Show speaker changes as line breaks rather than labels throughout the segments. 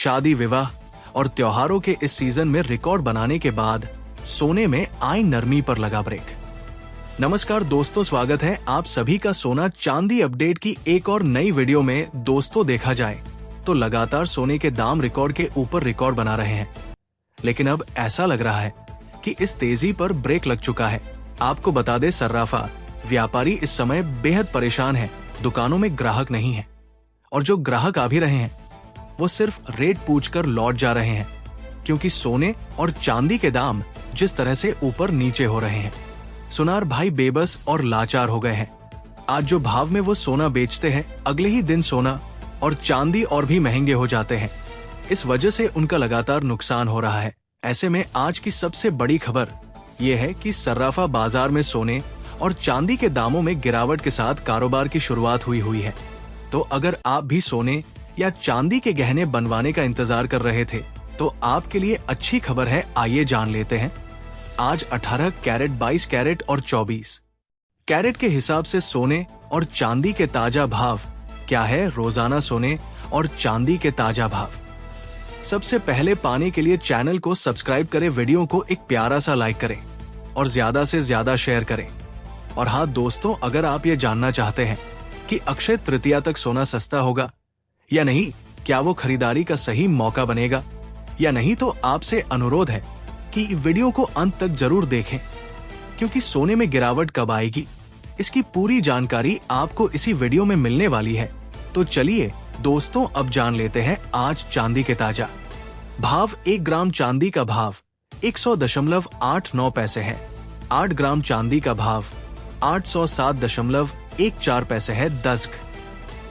शादी विवाह और त्योहारों के इस सीजन में रिकॉर्ड बनाने के बाद सोने में आई नरमी पर लगा ब्रेक। नमस्कार दोस्तों, स्वागत है आप सभी का सोना चांदी अपडेट की एक और नई वीडियो में। दोस्तों, देखा जाए तो लगातार सोने के दाम रिकॉर्ड के ऊपर रिकॉर्ड बना रहे हैं, लेकिन अब ऐसा लग रहा है कि इस तेजी पर ब्रेक लग चुका है। आपको बता दे, सर्राफा व्यापारी इस समय बेहद परेशान है। दुकानों में ग्राहक नहीं है और जो ग्राहक आ भी रहे हैं वो सिर्फ रेट पूछकर लौट जा रहे हैं, क्योंकि सोने और चांदी के दाम जिस तरह से ऊपर नीचे हो रहे हैं, सुनार भाई बेबस और लाचार हो गए हैं। आज जो भाव में वो सोना बेचते हैं, अगले ही दिन सोना और चांदी और भी महंगे हो जाते हैं। इस वजह से उनका लगातार नुकसान हो रहा है। ऐसे में आज की सबसे बड़ी खबर ये है कि सर्राफा बाजार में सोने और चांदी के दामों में गिरावट के साथ कारोबार की शुरुआत हुई है। तो अगर आप भी सोने या चांदी के गहने बनवाने का इंतजार कर रहे थे तो आपके लिए अच्छी खबर है। आइए जान लेते हैं। आज 18 कैरेट, 22 कैरेट और 24 कैरेट के हिसाब से सोने और चांदी के ताजा भाव क्या है। रोजाना सोने और चांदी के ताजा भाव सबसे पहले पाने के लिए चैनल को सब्सक्राइब करें, वीडियो को एक प्यारा सा लाइक करें और ज्यादा से ज्यादा शेयर करें। और हाँ दोस्तों, अगर आप ये जानना चाहते हैं कि अक्षय तृतीया तक सोना सस्ता होगा या नहीं, क्या वो खरीदारी का सही मौका बनेगा या नहीं, तो आपसे अनुरोध है कि वीडियो को अंत तक जरूर देखें, क्योंकि सोने में गिरावट कब आएगी इसकी पूरी जानकारी आपको इसी वीडियो में मिलने वाली है। तो चलिए दोस्तों, अब जान लेते हैं आज चांदी के ताजा भाव। 1 ग्राम चांदी का भाव 100.89 पैसे है। 8 ग्राम चांदी का भाव 807.14 पैसे है। 10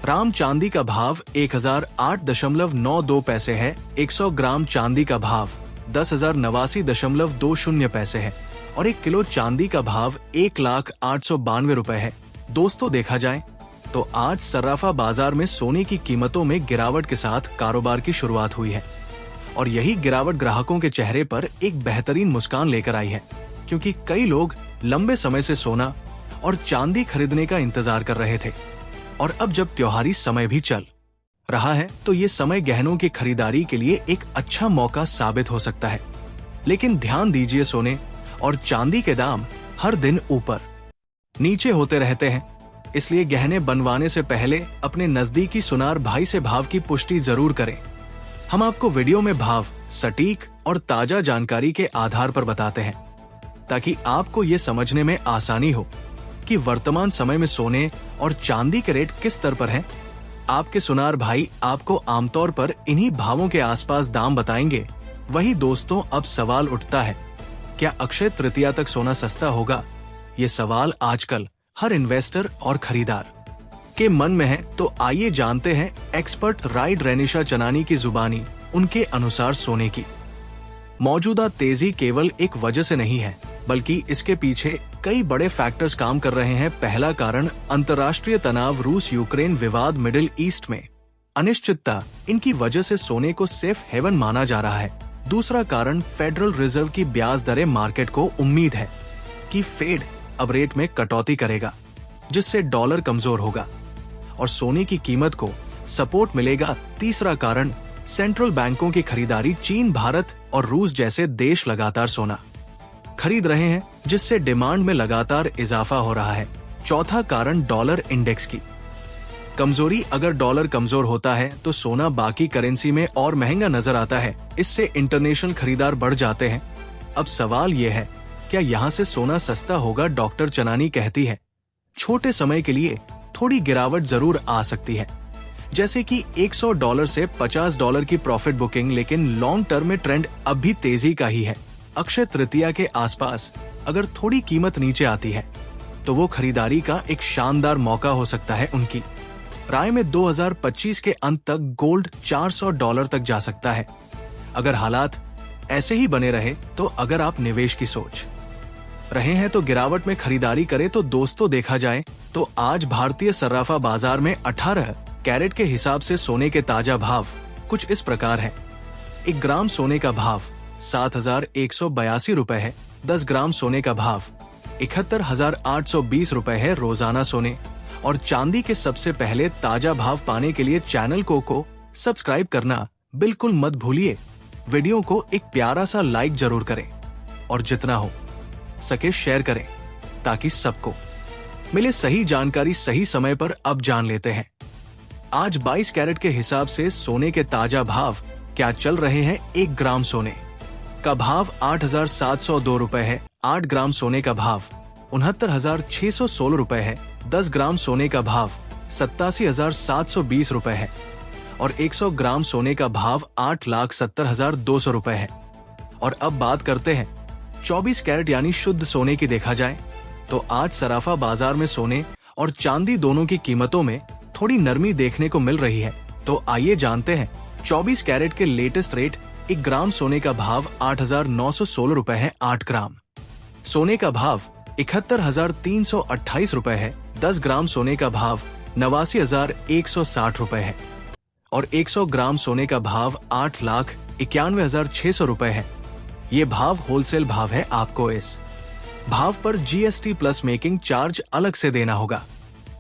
ग्राम चांदी का भाव 1008.92 पैसे है। 100 ग्राम चांदी का भाव 10,089.20 पैसे है और 1 किलो चांदी का भाव 1,08,92 रुपए है। दोस्तों, देखा जाए तो आज सर्राफा बाजार में सोने की कीमतों में गिरावट के साथ कारोबार की शुरुआत हुई है और यही गिरावट ग्राहकों के चेहरे पर एक बेहतरीन मुस्कान लेकर आई है, क्योंकि कई लोग लंबे समय से सोना और चांदी खरीदने का इंतजार कर रहे थे और अब जब त्योहारी समय भी चल रहा है तो ये समय गहनों की खरीदारी के लिए एक अच्छा मौका साबित हो सकता है। लेकिन ध्यान दीजिए, सोने और चांदी के दाम हर दिन ऊपर नीचे होते रहते हैं, इसलिए गहने बनवाने से पहले अपने नजदीकी सुनार भाई से भाव की पुष्टि जरूर करें। हम आपको वीडियो में भाव सटीक और ताजा जानकारी के आधार पर बताते हैं, ताकि आपको ये समझने में आसानी हो कि वर्तमान समय में सोने और चांदी के रेट किस स्तर पर हैं। आपके सुनार भाई आपको आमतौर पर इन्हीं भावों के आसपास दाम बताएंगे। वही दोस्तों, अब सवाल उठता है, क्या अक्षय तृतीया तक सोना सस्ता होगा? ये सवाल आजकल हर इन्वेस्टर और खरीदार के मन में है। तो आइए जानते हैं एक्सपर्ट राइड रेनिशा चनानी की जुबानी। उनके अनुसार सोने की मौजूदा तेजी केवल एक वजह से नहीं है, बल्कि इसके पीछे कई बड़े फैक्टर्स काम कर रहे हैं। पहला कारण अंतर्राष्ट्रीय तनाव, रूस यूक्रेन विवाद, मिडिल ईस्ट में अनिश्चितता, इनकी वजह से सोने को सेफ हेवन माना जा रहा है। दूसरा कारण फेडरल रिजर्व की ब्याज दरें। मार्केट को उम्मीद है कि फेड अब रेट में कटौती करेगा, जिससे डॉलर कमजोर होगा और सोने की कीमत को सपोर्ट मिलेगा। तीसरा कारण सेंट्रल बैंकों की खरीदारी। चीन, भारत और रूस जैसे देश लगातार सोना खरीद रहे हैं, जिससे डिमांड में लगातार इजाफा हो रहा है। चौथा कारण डॉलर इंडेक्स की कमजोरी। अगर डॉलर कमजोर होता है तो सोना बाकी करेंसी में और महंगा नजर आता है, इससे इंटरनेशनल खरीदार बढ़ जाते हैं। अब सवाल यह है, क्या यहाँ से सोना सस्ता होगा? डॉक्टर चनानी कहती है, छोटे समय के लिए थोड़ी गिरावट जरूर आ सकती है, जैसे कि $100 से $50 की प्रॉफिट बुकिंग, लेकिन लॉन्ग टर्म में ट्रेंड अब भी तेजी का ही है। अक्षय तृतीया के आसपास अगर थोड़ी कीमत नीचे आती है तो वो खरीदारी का एक शानदार मौका हो सकता है। उनकी राय में 2025 के अंत तक गोल्ड $400 तक जा सकता है, अगर हालात ऐसे ही बने रहे। तो अगर आप निवेश की सोच रहे हैं तो गिरावट में खरीदारी करें। तो दोस्तों, देखा जाए तो आज भारतीय सर्राफा बाजार में 18 कैरेट के हिसाब से सोने के ताजा भाव कुछ इस प्रकार है। 1 ग्राम सोने का भाव 7,182 रुपए है। 10 ग्राम सोने का भाव 71,820 रुपए है। रोजाना सोने और चांदी के सबसे पहले ताजा भाव पाने के लिए चैनल को सब्सक्राइब करना बिल्कुल मत भूलिए वीडियो को एक प्यारा सा लाइक जरूर करें और जितना हो सके शेयर करें ताकि सबको मिले सही जानकारी सही समय पर। अब जान लेते हैं आज 22 कैरेट के हिसाब से सोने के ताजा भाव क्या चल रहे हैं। 1 ग्राम सोने का भाव 8,702 रुपए है। 8 ग्राम सोने का भाव 69,616 रुपए है। 10 ग्राम सोने का भाव 87,720 रुपए है और 100 ग्राम सोने का भाव 8,70,200 रुपए है। और अब बात करते हैं 24 कैरेट यानी शुद्ध सोने की। देखा जाए तो आज सराफा बाजार में सोने और चांदी दोनों की कीमतों में थोड़ी नरमी देखने को मिल रही है। तो आइए जानते हैं 24 कैरेट के लेटेस्ट रेट। 1 ग्राम सोने का भाव 8,916 रुपए है। 8 ग्राम सोने का भाव 71,328 रुपए है। 10 ग्राम सोने का भाव 89,160 रुपए है और 100 ग्राम सोने का भाव 8,91,600 रुपए है। ये भाव होलसेल भाव है। आपको इस भाव पर GST प्लस मेकिंग चार्ज अलग से देना होगा।